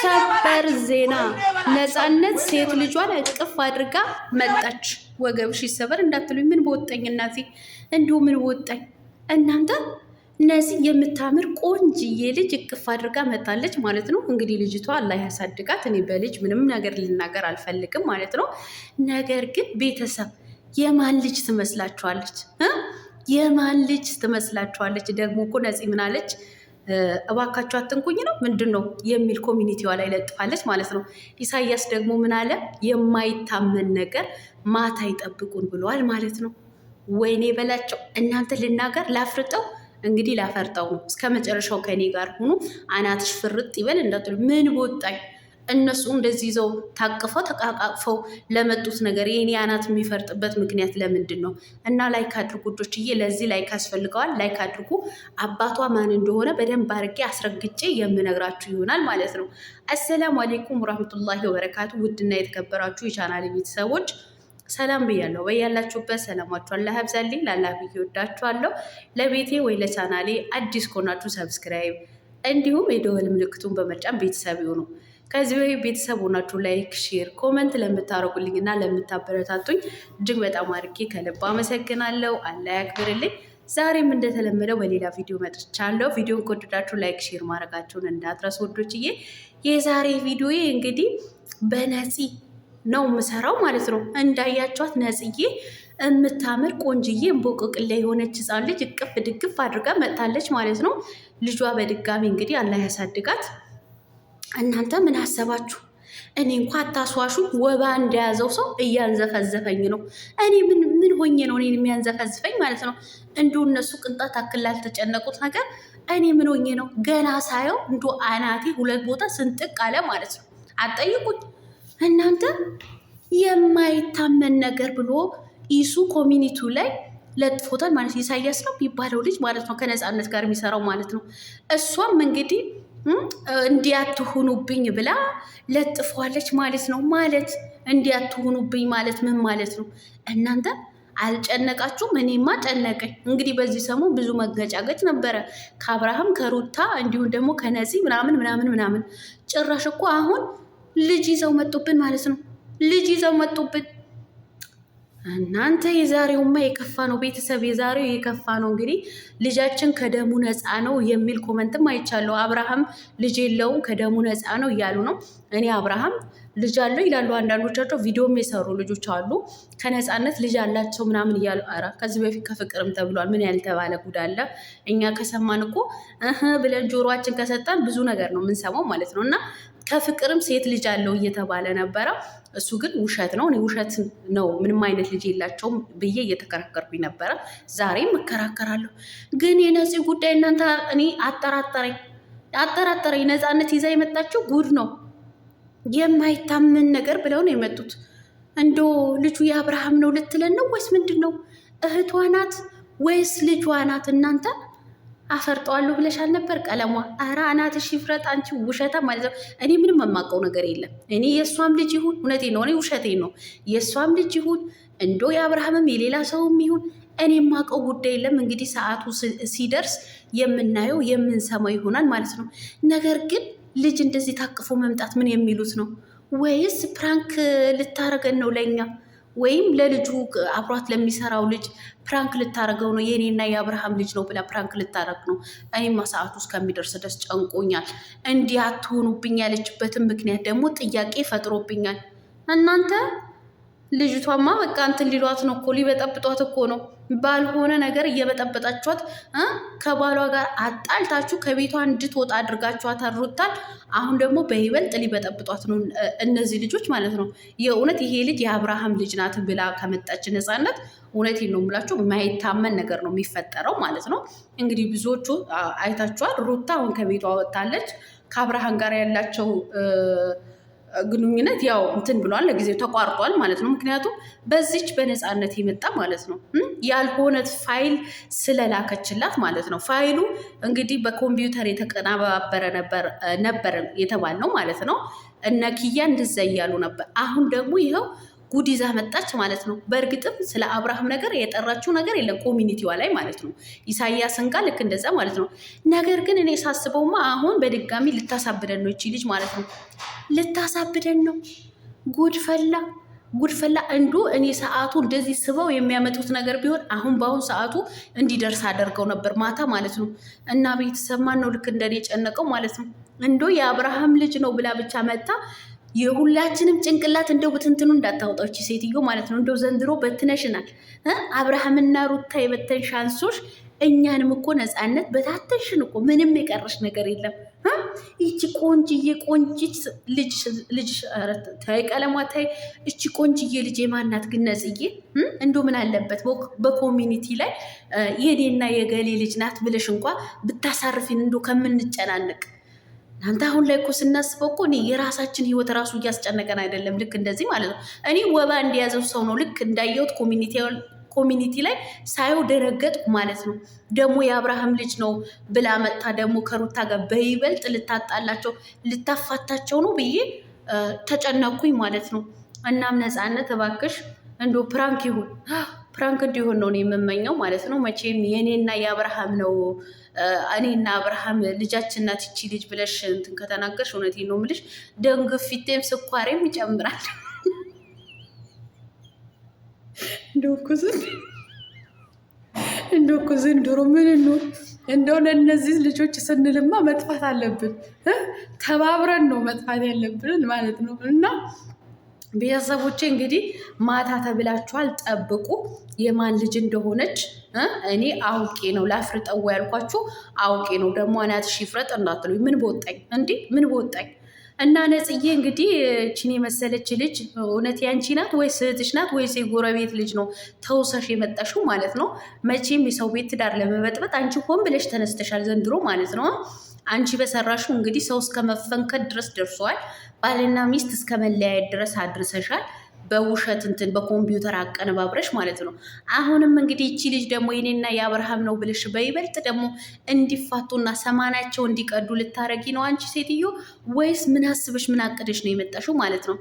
ሰበር ዜና ነፃነት ሴት ልጇን እቅፍ አድርጋ መጣች። ወገብሽ ይሰበር እንዳትሉኝ፣ ምን በወጣኝ እናቴ፣ እንዲሁ ምን በወጣኝ እናንተ። እነዚህ የምታምር ቆንጅዬ ልጅ እቅፍ አድርጋ መጣለች ማለት ነው። እንግዲህ ልጅቷ አላህ ያሳድጋት። እኔ በልጅ ምንም ነገር ልናገር አልፈልግም ማለት ነው። ነገር ግን ቤተሰብ የማን ልጅ ትመስላችኋለች? የማን ልጅ ትመስላችኋለች? ደግሞ እኮ ነፂ ምናለች? እባካችሁ አትንኩኝ ነው ምንድን ነው የሚል ኮሚኒቲዋ ላይ ለጥፋለች ማለት ነው። ኢሳያስ ደግሞ ምን አለ? የማይታመን ነገር ማታ ይጠብቁን ብለዋል ማለት ነው። ወይኔ በላቸው እናንተ። ልናገር ላፍርጠው? እንግዲህ ላፈርጠው ነው። እስከ መጨረሻው ከኔ ጋር ሁኑ። አናትሽ ፍርጥ ይበል እንዳትሉ። ምን ቦጣኝ። እነሱ እንደዚህ ይዘው ታቅፈው ተቃቃቅፈው ለመጡት ነገር የኔ አናት የሚፈርጥበት ምክንያት ለምንድን ነው? እና ላይክ አድርጉ ዶችዬ። ለዚህ ላይክ ያስፈልገዋል። ላይክ አድርጉ። አባቷ ማን እንደሆነ በደንብ አድርጌ አስረግጬ የምነግራችሁ ይሆናል ማለት ነው። አሰላሙ አሌይኩም ወራህመቱላሂ ወበረካቱ። ውድና የተከበራችሁ የቻናሌ ቤተሰቦች ሰላም ብያለሁ። በያላችሁበት ሰላማችሁ አላህ ያብዛልኝ። ላላህ ብዬ ወዳችኋለሁ። ለቤቴ ወይ ለቻናሌ አዲስ ከሆናችሁ ሰብስክራይብ እንዲሁም የደወል ምልክቱን በመጫን ቤተሰብ ይሁኑ። ከዚህ በፊት ቤተሰብ ሆናችሁ ላይክ፣ ሼር፣ ኮመንት ለምታደርጉልኝ እና ለምታበረታቱኝ እጅግ በጣም አድርጌ ከልብ አመሰግናለሁ። አላህ ያክብርልኝ። ዛሬም እንደተለመደው በሌላ ቪዲዮ መጥቻለሁ። ቪዲዮን ከወደዳችሁ ላይክ፣ ሼር ማድረጋችሁን እንዳትረሱ ወዶችዬ። የዛሬ ቪዲዮ እንግዲህ በነፂ ነው የምሰራው ማለት ነው። እንዳያቸዋት ነፂዬ የምታምር ቆንጅዬ እንቦቅቅላ የሆነች ህፃን ልጅ እቅፍ ድግፍ አድርጋ መጥታለች ማለት ነው። ልጇ በድጋሚ እንግዲህ አላህ ያሳድጋት። እናንተ ምን አሰባችሁ? እኔ እንኳ አታስዋሹ። ወባ እንደያዘው ሰው እያንዘፈዘፈኝ ነው። እኔ ምን ሆኜ ነው እኔን የሚያንዘፈዝፈኝ ማለት ነው? እንዲሁ እነሱ ቅንጣት አክል ላልተጨነቁት ነገር እኔ ምን ሆኜ ነው? ገና ሳየው እንዶ አናቴ ሁለት ቦታ ስንጥቅ አለ ማለት ነው። አትጠይቁኝ እናንተ። የማይታመን ነገር ብሎ ኢሱ ኮሚኒቲው ላይ ለጥፎታል ማለት ኢሳያስ ነው የሚባለው ልጅ ማለት ነው። ከነፃነት ጋር የሚሰራው ማለት ነው። እሷም እንግዲህ እንዲያትሆኑብኝ ብላ ለጥፏለች ማለት ነው። ማለት እንዲያትሆኑብኝ ማለት ምን ማለት ነው? እናንተ አልጨነቃችሁም? እኔማ ጨነቀኝ። እንግዲህ በዚህ ሰሞን ብዙ መገጫገጭ ነበረ ከአብርሃም ከሩታ እንዲሁም ደግሞ ከነፂ ምናምን። ጭራሽ እኮ አሁን ልጅ ይዘው መጡብን ማለት ነው። ልጅ ይዘው መጡብን። እናንተ የዛሬውማ የከፋ ነው ቤተሰብ፣ የዛሬው የከፋ ነው። እንግዲህ ልጃችን ከደሙ ነፃ ነው የሚል ኮመንትም አይቻለሁ። አብርሃም ልጅ የለውም ከደሙ ነፃ ነው እያሉ ነው። እኔ አብርሃም ልጅ አለው ይላሉ አንዳንዶቻቸው፣ ቪዲዮም የሰሩ ልጆች አሉ ከነፃነት ልጅ አላቸው ምናምን እያሉ። ኧረ ከዚህ በፊት ከፍቅርም ተብሏል። ምን ያልተባለ ጉድ አለ? እኛ ከሰማን እኮ ብለን ጆሮአችን ከሰጠን ብዙ ነገር ነው የምንሰማው ማለት ነው። እና ከፍቅርም ሴት ልጅ አለው እየተባለ ነበረ። እሱ ግን ውሸት ነው። እኔ ውሸት ነው ምንም አይነት ልጅ የላቸውም ብዬ እየተከራከርኩኝ ነበረ። ዛሬም እከራከራለሁ። ግን የነፂ ጉዳይ እናንተ እኔ አጠራጠረኝ። ነፃነት ይዛ የመጣችው ጉድ ነው። የማይታመን ነገር ብለው ነው የመጡት። እንዶ ልጁ የአብርሃም ነው ልትለን ነው ወይስ ምንድን ነው? እህቷ ናት ወይስ ልጇ ናት? እናንተ አፈርጠዋለሁ ብለሻል ነበር ቀለሟ። ኧረ አናትሽ ይፍረጥ አንቺ ውሸታ ማለት ነው። እኔ ምንም የማውቀው ነገር የለም። እኔ የእሷም ልጅ ይሁን እውነቴን ነው፣ እኔ ውሸቴን ነው። የእሷም ልጅ ይሁን እንዶ የአብርሃምም የሌላ ሰውም ይሁን እኔ የማውቀው ጉዳይ የለም። እንግዲህ ሰዓቱ ሲደርስ የምናየው የምንሰማው ይሆናል ማለት ነው። ነገር ግን ልጅ እንደዚህ ታቅፎ መምጣት ምን የሚሉት ነው? ወይስ ፕራንክ ልታረገን ነው ለእኛ? ወይም ለልጁ አብሯት ለሚሰራው ልጅ ፕራንክ ልታረገው ነው? የኔና የአብርሃም ልጅ ነው ብላ ፕራንክ ልታረግ ነው? እኔማ ሰዓቱ እስከሚደርስ ደስ ጨንቆኛል። እንዲህ አትሆኑብኝ ያለችበትን ምክንያት ደግሞ ጥያቄ ፈጥሮብኛል። እናንተ ልጅቷማ በቃ እንትን ሊሏት ነው እኮ፣ ሊበጠብጧት እኮ ነው። ባልሆነ ነገር እየበጠበጣችኋት ከባሏ ጋር አጣልታችሁ ከቤቷ እንድትወጣ አድርጋችኋት አድሩታል። አሁን ደግሞ በይበልጥ ሊበጠብጧት ነው እነዚህ ልጆች ማለት ነው። የእውነት ይሄ ልጅ የአብርሃም ልጅ ናት ብላ ከመጣች ነፃነት፣ እውነቴን ነው የምላችሁ የማይታመን ነገር ነው የሚፈጠረው ማለት ነው። እንግዲህ ብዙዎቹ አይታችኋል። ሩታ አሁን ከቤቷ ወጥታለች። ከአብርሃም ጋር ያላቸው ግንኙነት ያው እንትን ብሏል፣ ለጊዜው ተቋርጧል ማለት ነው። ምክንያቱም በዚች በነፃነት የመጣ ማለት ነው ያልሆነ ፋይል ስለላከችላት ማለት ነው። ፋይሉ እንግዲህ በኮምፒውተር የተቀናባበረ ነበር የተባልነው ማለት ነው። እነ ኪያ እንደዛ እያሉ ነበር። አሁን ደግሞ ይኸው ጉድ ይዛ መጣች ማለት ነው። በእርግጥም ስለ አብርሃም ነገር የጠራችው ነገር የለም ኮሚኒቲዋ ላይ ማለት ነው። ኢሳያስን ጋር ልክ እንደዛ ማለት ነው። ነገር ግን እኔ ሳስበውማ አሁን በድጋሚ ልታሳብደን ነው ይቺ ልጅ ማለት ነው። ልታሳብደን ነው። ጉድፈላ ጉድፈላ እንዱ እኔ ሰዓቱ እንደዚህ ስበው የሚያመጡት ነገር ቢሆን አሁን በአሁን ሰዓቱ እንዲደርስ አደርገው ነበር ማታ ማለት ነው። እና ቤተሰብ ማን ነው ልክ እንደኔ የጨነቀው ማለት ነው። እንዶ የአብርሃም ልጅ ነው ብላ ብቻ መታ የሁላችንም ጭንቅላት እንደው ብትንትኑ እንዳታወጣች ሴትዮ ማለት ነው። እንደው ዘንድሮ በትነሽናል። አብርሃምና ሩታ የበተን ሻንሶች እኛንም እኮ ነፃነት በታተንሽን እኮ ምንም የቀረሽ ነገር የለም። ይቺ ቆንጅዬ ቆንጂት ልጅ ታይ ቀለሟ ታይ። እቺ ቆንጅዬ ልጅ የማናት ግን ነጽዬ? እንዶ ምን አለበት በኮሚኒቲ ላይ የኔና የገሌ ልጅ ናት ብለሽ እንኳ ብታሳርፊን እንዶ ከምንጨናነቅ እናንተ አሁን ላይ እኮ ስናስበው እኮ እኔ የራሳችን ህይወት ራሱ እያስጨነቀን አይደለም። ልክ እንደዚህ ማለት ነው። እኔ ወባ እንደያዘው ሰው ነው ልክ እንዳየሁት ኮሚኒቲ ላይ ሳየው ደነገጥኩ ማለት ነው። ደግሞ የአብርሃም ልጅ ነው ብላ መጣ ደግሞ ከሩታ ጋር በይበልጥ ልታጣላቸው ልታፋታቸው ነው ብዬ ተጨነኩኝ ማለት ነው። እናም ነፃነት እባክሽ እንዶ ፕራንክ ይሁን ፕራንክ እንዲሆን ነው የምመኘው ማለት ነው። መቼም የእኔና የአብርሃም ነው እኔና አብርሃም ልጃችን ናት ይቺ ልጅ ብለሽ እንትን ከተናገርሽ እውነቴን ነው የምልሽ ደም ግፊቴም ስኳሬም ይጨምራል። እንደው እኮ ዘንድሮ ምን ነው እንደው ለእነዚህ ልጆች ስንልማ መጥፋት አለብን። ተባብረን ነው መጥፋት ያለብን ማለት ነው። እና ቤተሰቦቼ እንግዲህ ማታ ተብላችኋል፣ ጠብቁ የማን ልጅ እንደሆነች። እኔ አውቄ ነው ላፍርጠው ያልኳችሁ አውቄ ነው። ደግሞ አናትሽ ይፍረጥ እንዳትሉኝ። ምን በወጣኝ እንዲህ ምን በወጣኝ። እና ነጽዬ እንግዲህ ቺን የመሰለች ልጅ እውነት ያንቺ ናት ወይስ እህትሽ ናት ወይስ የጎረቤት ልጅ ነው ተውሰሽ የመጣሽው ማለት ነው? መቼም የሰው ቤት ትዳር ለመበጥበጥ አንቺ ሆን ብለሽ ተነስተሻል ዘንድሮ ማለት ነው። አንቺ በሰራሽው እንግዲህ ሰው እስከ መፈንከት ድረስ ደርሰዋል። ባልና ሚስት እስከ መለያየት ድረስ አድርሰሻል። በውሸት እንትን በኮምፒውተር አቀነባብረሽ ማለት ነው። አሁንም እንግዲህ ይቺ ልጅ ደግሞ የኔና የአብርሃም ነው ብለሽ በይበልጥ ደግሞ እንዲፋቱና ሰማናቸው እንዲቀዱ ልታረጊ ነው አንቺ ሴትዮ? ወይስ ምን አስበሽ ምን አቅደሽ ነው የመጣሽው ማለት ነው?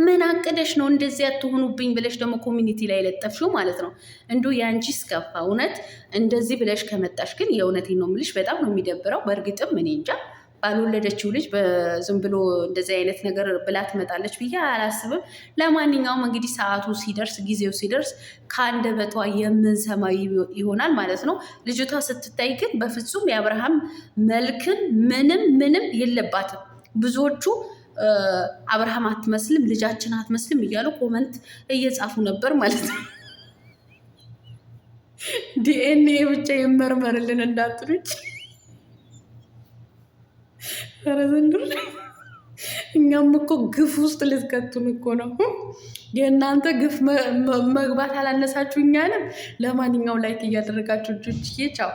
ምን አቅደሽ ነው እንደዚህ አትሆኑብኝ ብለሽ ደግሞ ኮሚኒቲ ላይ ለጠፍሽው ማለት ነው? እንዶ የአንቺ ስከፋ እውነት እንደዚህ ብለሽ ከመጣሽ ግን የእውነቴን ነው የምልሽ በጣም ነው የሚደብረው። በእርግጥም እኔ እንጃ ባልወለደችው ልጅ ዝም ብሎ እንደዚህ አይነት ነገር ብላ ትመጣለች ብዬ አላስብም። ለማንኛውም እንግዲህ ሰዓቱ ሲደርስ ጊዜው ሲደርስ ከአንደበቷ የምንሰማ ይሆናል ማለት ነው። ልጅቷ ስትታይ ግን በፍጹም የአብርሃም መልክን ምንም የለባትም። ብዙዎቹ አብርሃም አትመስልም፣ ልጃችን አትመስልም እያሉ ኮመንት እየጻፉ ነበር ማለት ነው። ዲኤንኤ ብቻ ይመርመርልን እንዳትሉች። ኧረ ዘንድሮ እኛም እኮ ግፍ ውስጥ ልትከቱን እኮ ነው። የእናንተ ግፍ መግባት አላነሳችሁ እኛንም። ለማንኛውም ላይክ እያደረጋችሁ ቻው።